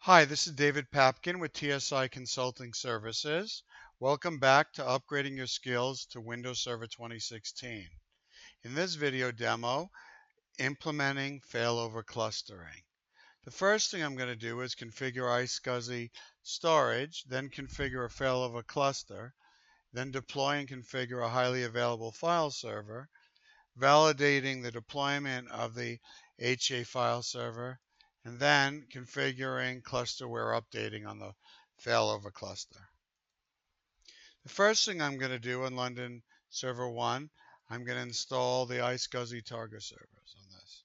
Hi, this is David Papkin with TSI Consulting Services. Welcome back to Upgrading Your Skills to Windows Server 2016. In this video demo, implementing failover clustering. The first thing I'm going to do is configure iSCSI storage, then configure a failover cluster, then deploy and configure a highly available file server, validating the deployment of the HA file server, and then configuring clusterware updating on the failover cluster. The first thing I'm going to do in London Server 1, I'm going to install the iSCSI target servers on this.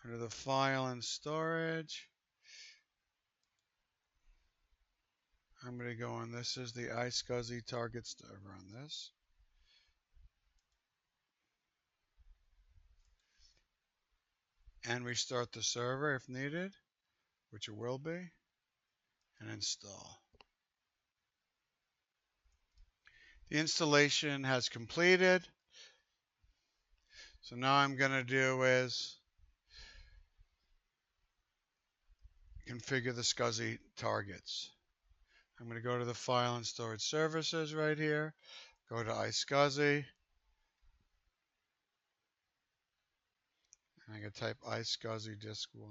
Under the file and storage, I'm going to go in, this is the iSCSI target server on this. And restart the server if needed, which it will be, and install. The installation has completed. So now I'm going to do is configure the SCSI targets. I'm going to go to the File and Storage Services right here, go to iSCSI, and I'm going to type iSCSI disk 1.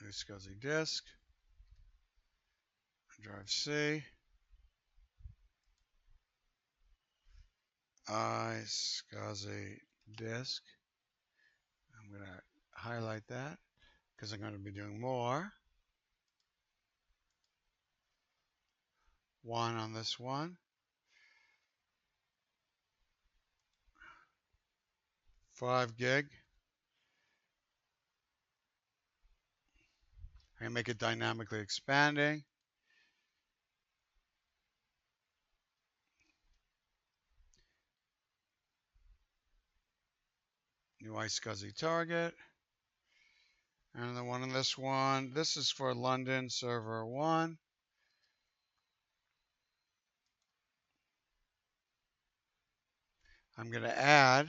iSCSI disk, drive C, iSCSI disk. I'm going to highlight that because I'm going to be doing more. 1 on this one. 5 gig. I'm going to make it dynamically expanding. New iSCSI target. And the one on this one, this is for London Server 1. I'm going to add.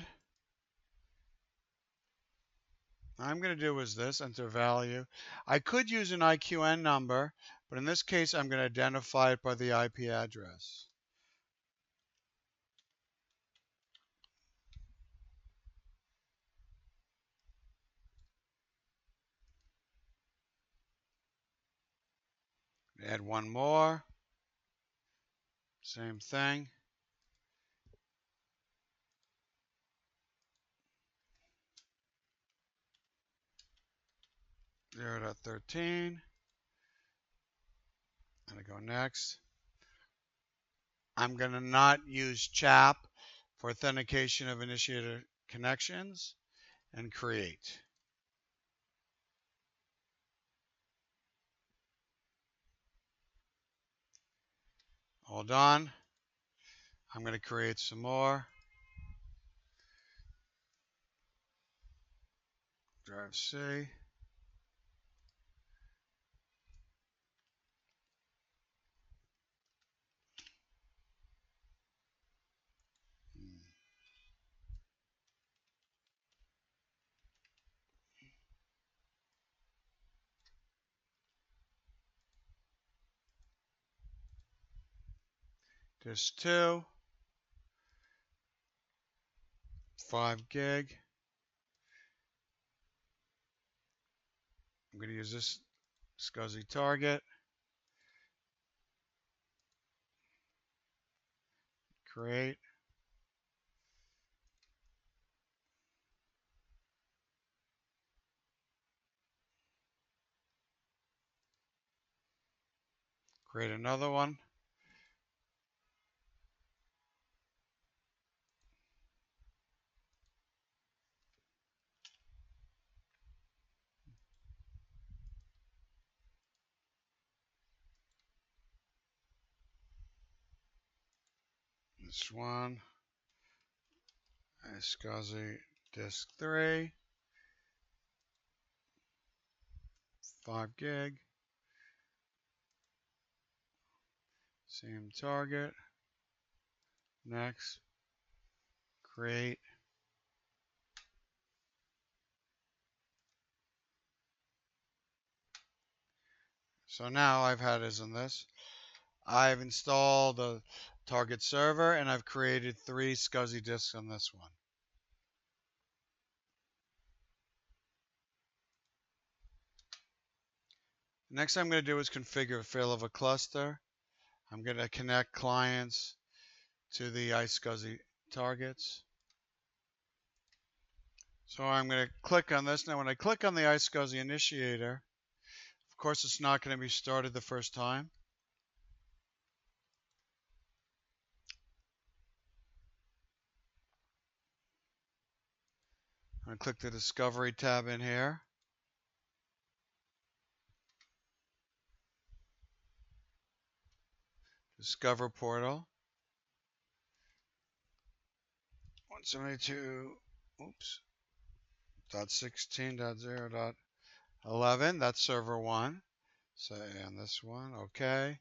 I'm going to do is this, enter value. I could use an IQN number, but in this case, I'm going to identify it by the IP address. Add one more. Same thing. .0.13. And I go next. I'm going to not use CHAP for authentication of initiator connections and create. All done. I'm going to create some more. Drive C. Disk 2. 5 gig. I'm going to use this SCSI target. Create. Create another one. This one. SCSI disk 3, 5 gig, same target, next, create. So now I've had is in this. I've installed the target server and I've created 3 SCSI disks on this one. Next I'm going to do is configure a failover cluster. I'm going to connect clients to the iSCSI targets. So I'm going to click on this. Now when I click on the iSCSI initiator, of course it's not going to be started the first time. I'm going to click the Discovery tab in here. Discover portal. 172, oops, .16.0.11, that's server 1. So, and this one, okay.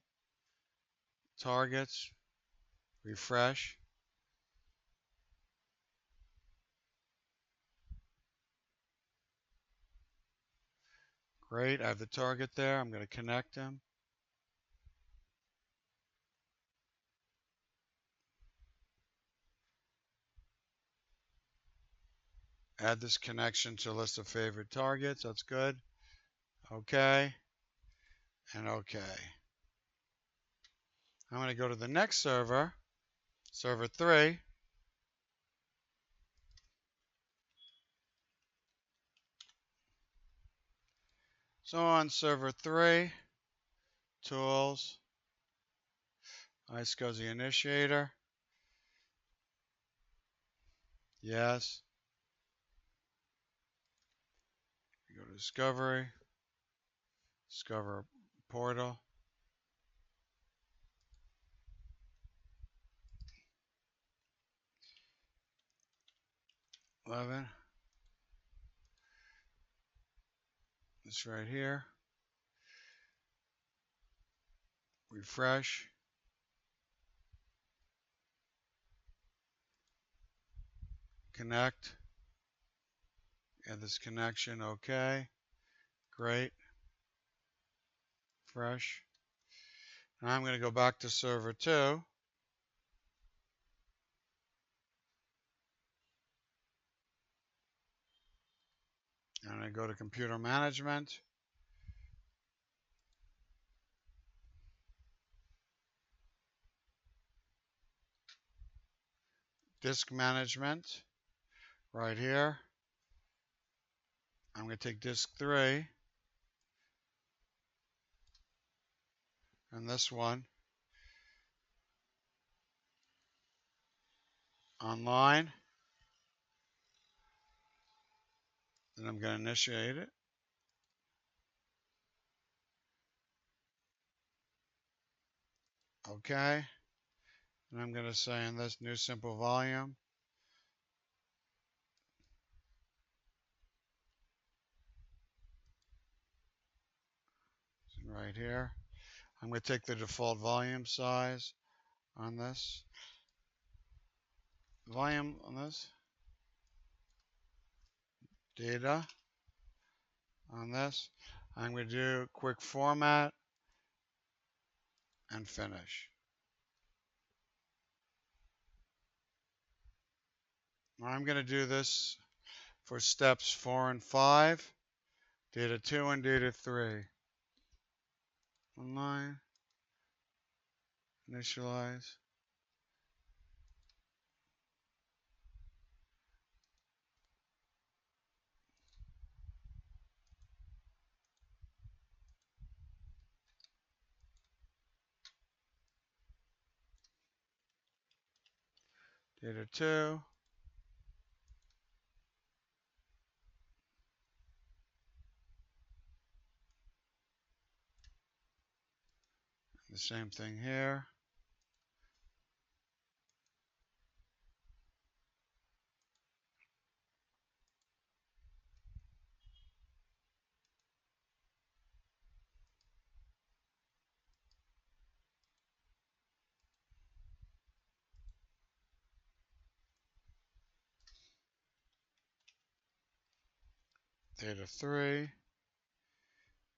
Targets, refresh. Great, I have the target there. I'm going to connect them. Add this connection to a list of favorite targets. That's good. Okay. And okay. I'm going to go to the next server, server 3. So on server 3, tools, iSCSI initiator. Yes. Go to Discovery, Discover portal. 11. This right here. Refresh. Connect. Add this connection. Okay. Great. Fresh. Now I'm going to go back to server 2. And I go to computer management. Disk management. Right here. I'm going to take disk 3. And this one. Online. Then I'm going to initiate it. Okay. And I'm going to say in this new simple volume. Right here. I'm going to take the default volume size on this. Volume on this. Data on this. I'm going to do quick format and finish. I'm going to do this for steps 4 and 5, data 2 and data 3. Online, initialize. Data 2. The same thing here. data 3,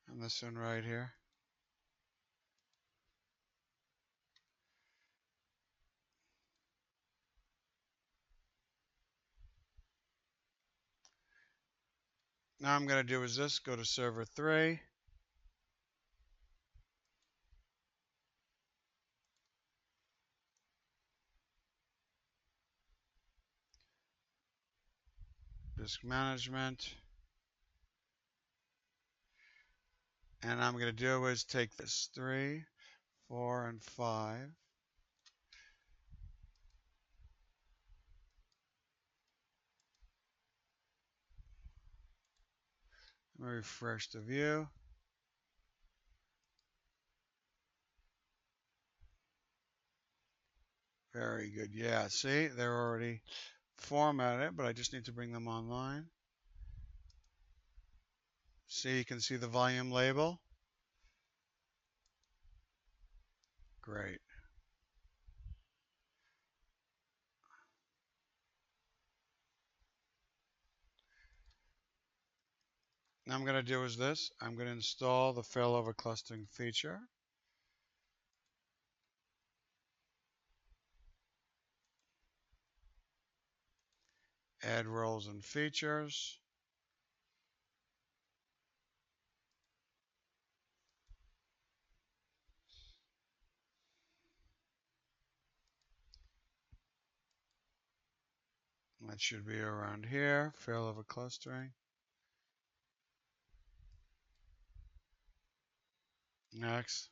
and this one right here. Now I'm going to do is this, go to server 3. Disk management. And I'm going to do is take this 3, 4, and 5. Let me refresh the view. Very good. Yeah, see, they're already formatted, but I just need to bring them online. See, you can see the volume label. Great. Now I'm going to do is this. I'm going to install the failover clustering feature. Add roles and features. That should be around here. Failover clustering. Next.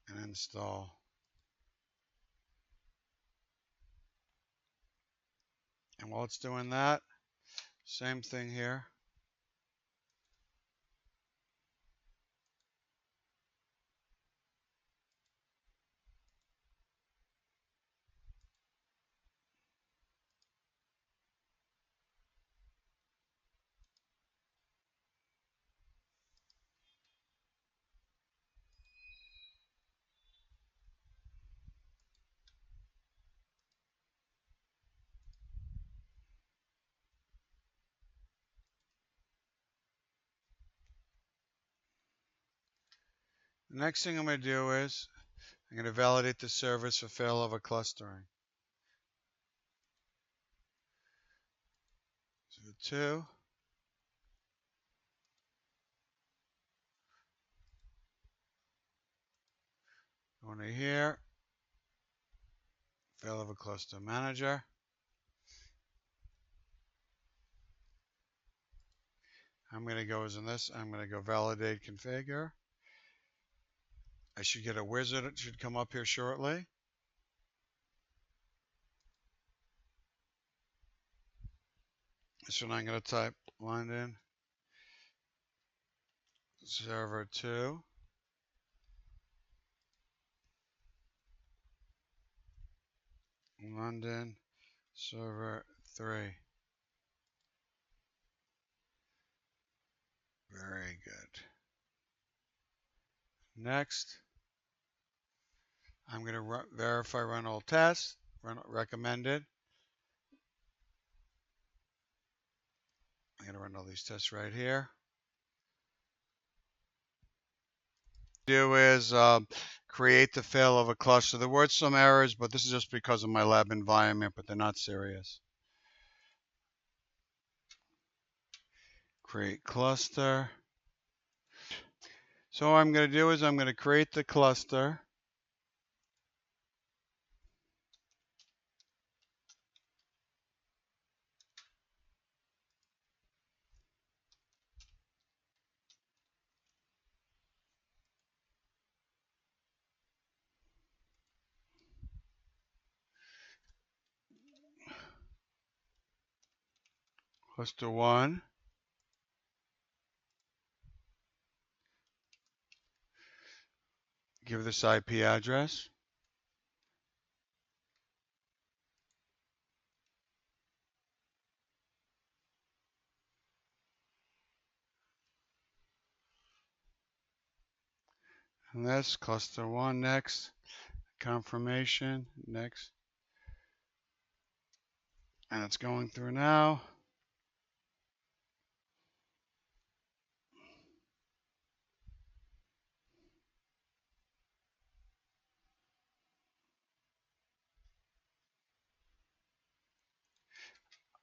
And install. And while it's doing that, same thing here. The next thing I'm going to do is I'm going to validate the service for failover clustering. So 2. Going to here. Failover cluster manager. I'm going to go as in this. I'm going to go validate configure. I should get a wizard. It should come up here shortly. So now I'm going to type line in server 2. London server 3. Very good. Next, I'm going to verify run all tests, run recommended. I'm going to run all these tests right here. Do is create the failover cluster. There were some errors, but this is just because of my lab environment, but they're not serious. Create cluster. So what I'm going to do is I'm going to create the cluster. Cluster 1. Give this IP address. And this cluster 1 next. Confirmation next. And it's going through now.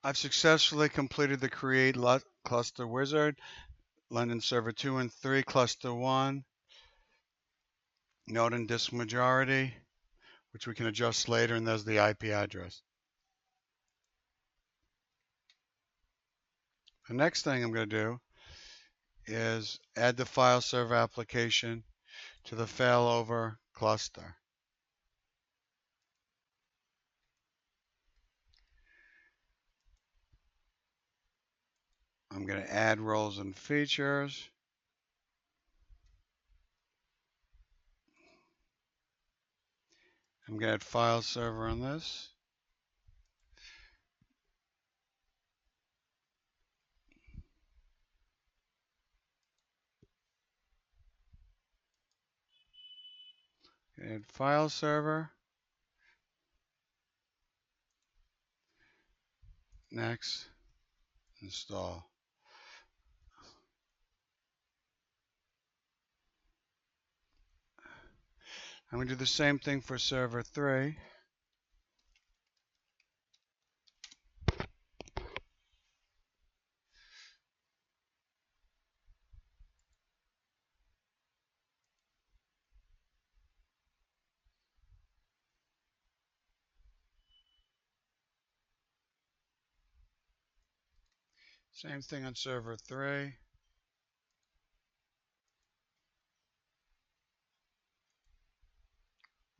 I've successfully completed the create cluster wizard, London server 2 and 3, cluster 1, node and disk majority, which we can adjust later, and there's the IP address. The next thing I'm going to do is add the file server application to the failover cluster. I'm going to add roles and features. I'm going to add file server on this. Add file server. Next, install. I'm going to do the same thing for server 3. Same thing on server 3.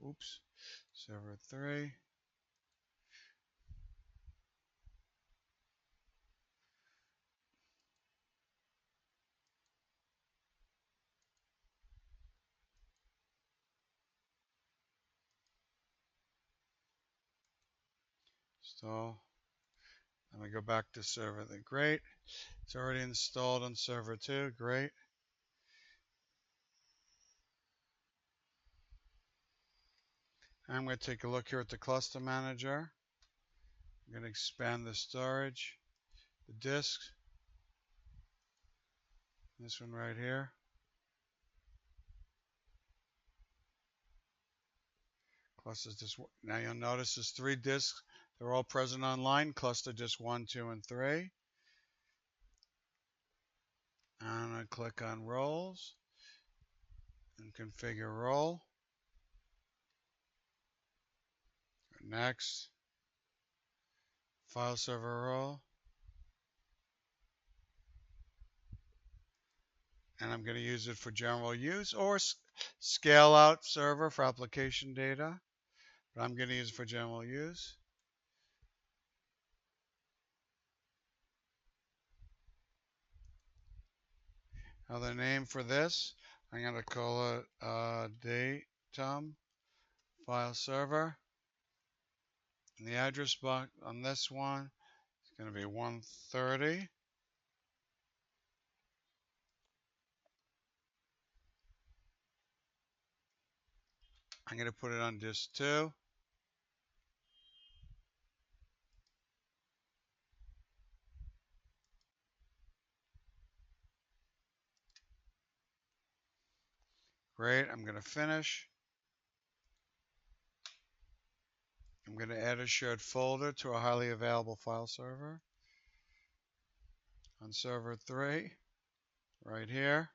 Oops, server 3. Install. I'm going to go back to server 3. Great. It's already installed on server 2. Great. I'm going to take a look here at the cluster manager. I'm going to expand the storage, the disks, this one right here. Clusters just, now you'll notice there's 3 disks. They're all present online. Cluster just 1, 2, and 3. I'm going to click on roles and configure role. Next, file server role. And I'm going to use it for general use or scale out server for application data. But I'm going to use it for general use. Now the name for this, I'm going to call it datum file server. And the address box on this one is going to be 130. I'm going to put it on disk 2. Great, I'm going to finish. I'm going to add a shared folder to a highly available file server. On server 3, right here.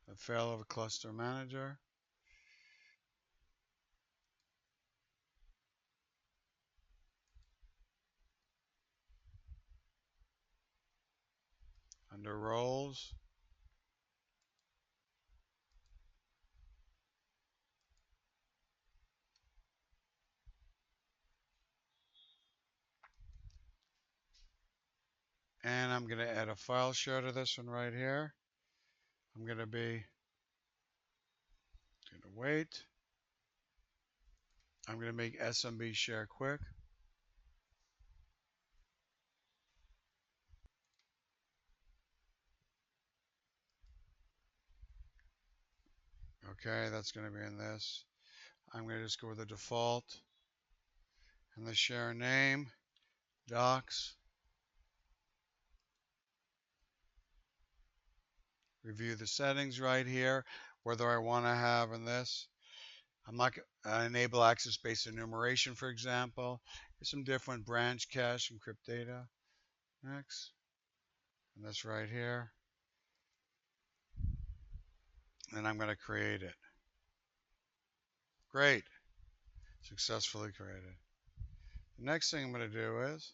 The failover cluster manager. Under roles. And I'm going to add a file share to this one right here. I'm going to wait. I'm going to make SMB share quick. Okay, that's going to be in this. I'm going to just go with the default. and the share name, docs, review the settings right here, whether I want to have in this. I'm not enable access-based enumeration, for example. Here's some different branch cache, encrypt data. Next. And this right here. And I'm going to create it. Great. Successfully created. The next thing I'm going to do is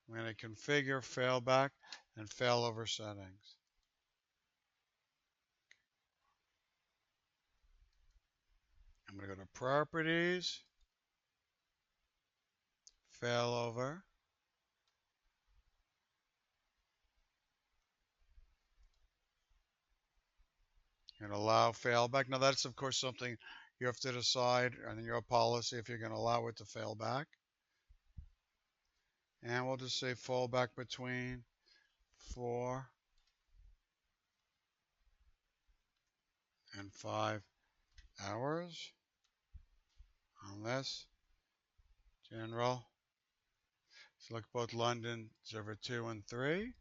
I'm going to configure failback and failover settings. I'm going to go to Properties, Failover, and allow failback. Now that's of course something you have to decide in your policy if you're going to allow it to fail back. And we'll just say fallback between 4 and 5 hours on this. General. Select both London server 2 and 3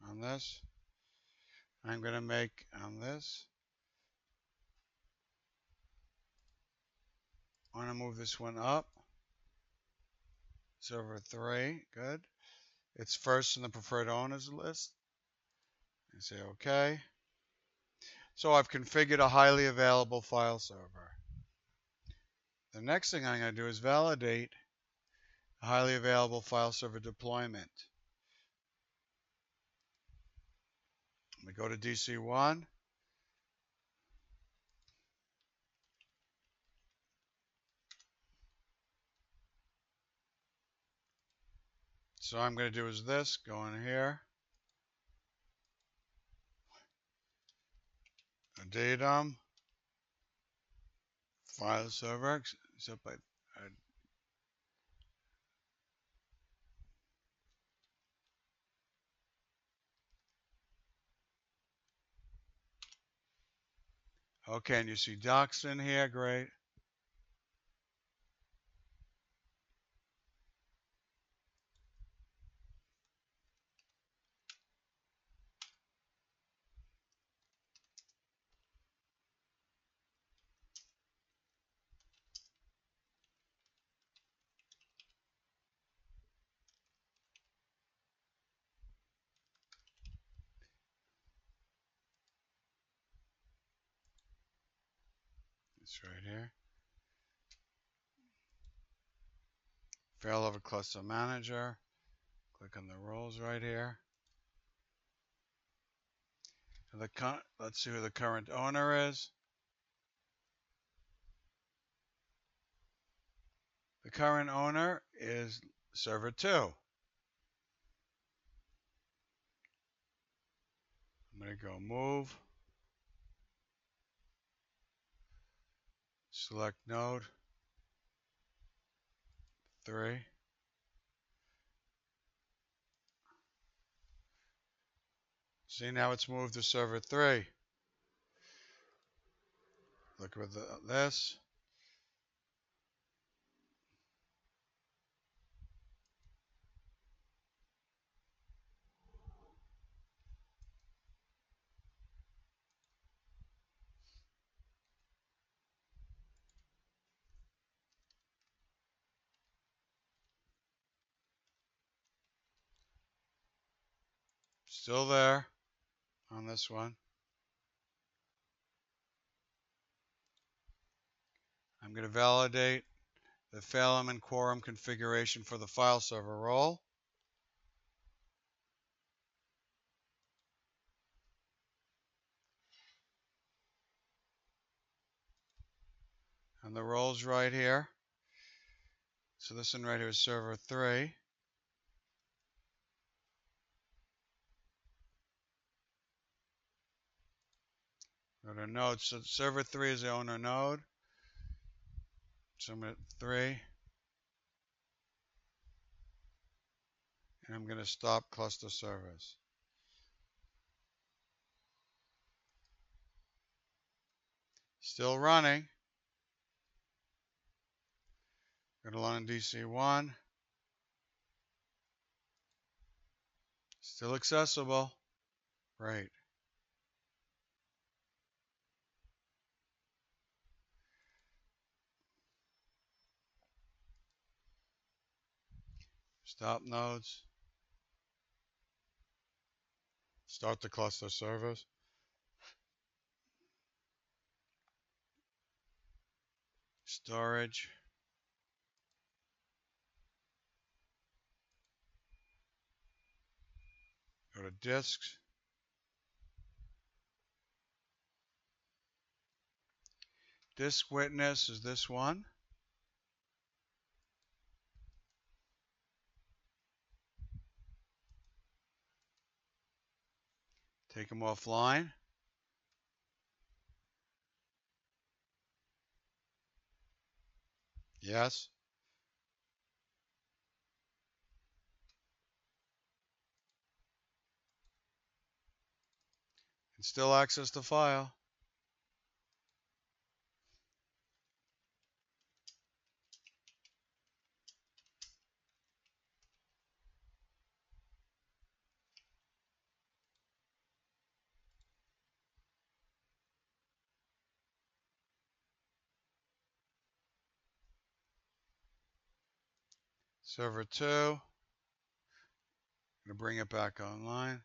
on this. I'm going to make on this. I want to move this one up. Server 3, good. It's first in the preferred owners list. And say OK. So I've configured a highly available file server. The next thing I'm going to do is validate a highly available file server deployment. I'm going to go to DC1. So I'm going to do is this, go in here, a datum, file server, except okay, and you see docs in here, great. It's right here. Failover cluster manager. Click on the roles right here. And let's see who the current owner is. The current owner is server 2. I'm going to go move. Select node 3. See, now it's moved to server 3. Look with this. Still there on this one. I'm going to validate the Phelim and quorum configuration for the file server role. And the roles right here. So this one right here is server 3. Go to node. So server 3 is the owner node. So I'm at 3. And I'm going to stop cluster service. Still running. Go to line DC1. Still accessible. Right. Stop nodes. Start the cluster service. Storage. Go to disks. Disk witness is this one. Take them offline. Yes. And still access the file. Server 2. I'm going to bring it back online.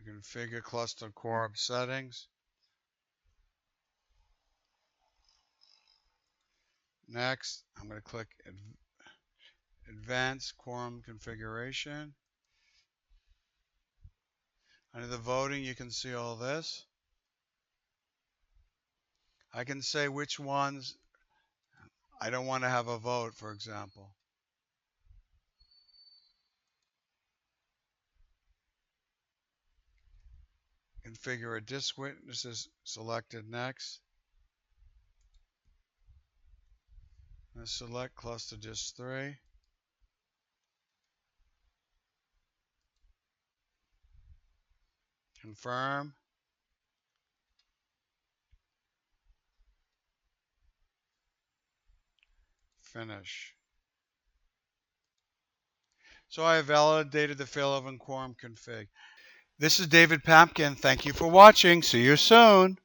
Configure cluster quorum settings. Next, I'm going to click Advanced Quorum Configuration. Under the voting, you can see all this. I can say which ones I don't want to have a vote, for example. Configure a disk witness is selected next. Let's select cluster disk 3. Confirm. Finish. So I have validated the failover and quorum config. This is David Papkin. Thank you for watching. See you soon.